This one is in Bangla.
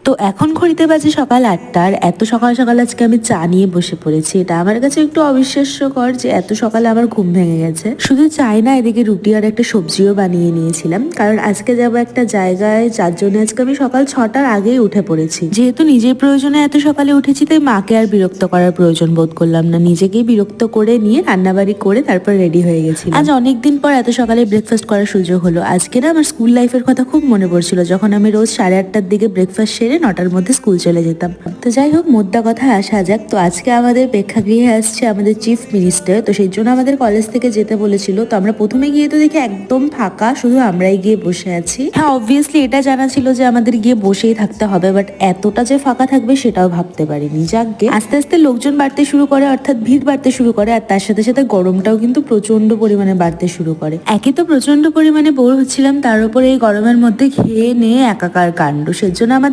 তো এখন ঘড়িতে বাজে সকাল 8টা, আর এত সকাল সকাল আজকে আমি চা নিয়ে বসে পড়েছি। এটা আমার কাছে একটু অবিশ্বাস্যকর যে এত সকালে আমার ঘুম ভেঙে গেছে। শুধু চাই না, এদিকে রুটি আর একটা সবজিও বানিয়ে নিয়েছিলাম, কারণ আজকে যাবো একটা জায়গায়, যার জন্য আজকে আমি সকাল 6টার আগেই উঠে পড়েছি। যেহেতু নিজের প্রয়োজনে এত সকালে উঠেছি, তাই মাকে আর বিরক্ত করার প্রয়োজন বোধ করলাম না। নিজেকেই বিরক্ত করে নিয়ে রান্নাবাড়ি করে তারপর রেডি হয়ে গেছি। আজ অনেকদিন পর এত সকালে ব্রেকফাস্ট করার সুযোগ হলো। আজকে না আমার স্কুল লাইফের কথা খুব মনে পড়ছিল, যখন আমি রোজ 8:30টার দিকে ব্রেকফাস্ট সেরে 9টার মধ্যে স্কুল চলে যেতাম। তো যাই হোক, মোদ্দা কথা আসা যাক। তো আজকে আমাদের প্রেক্ষাগৃহে আসছে আমাদের চিফ মিনিস্টার, তো সেই জন্য আমাদের কলেজ থেকে যেতে বলেছিল। তো আমরা প্রথমে গিয়ে তো দেখি একদম ফাঁকা, শুধু আমরাই গিয়ে বসে আছি। হ্যাঁ, অবভিয়াসলি এটা জানা ছিল যে আমাদের গিয়ে বসেই থাকতে হবে, বাট এতটা যে ফাঁকা থাকবে সেটাও ভাবতে পারিনি। যাকগে, আস্তে আস্তে লোকজন বাড়তে শুরু করে, অর্থাৎ ভিড় বাড়তে শুরু করে, আর তার সাথে সাথে গরমটাও কিন্তু প্রচন্ড পরিমাণে বাড়তে শুরু করে। একে তো প্রচন্ড পরিমাণে বোর হচ্ছিলাম, তার উপরে এই গরমের মধ্যে খেয়ে নিয়ে একাকার কাণ্ড। সেজন্য আমাদের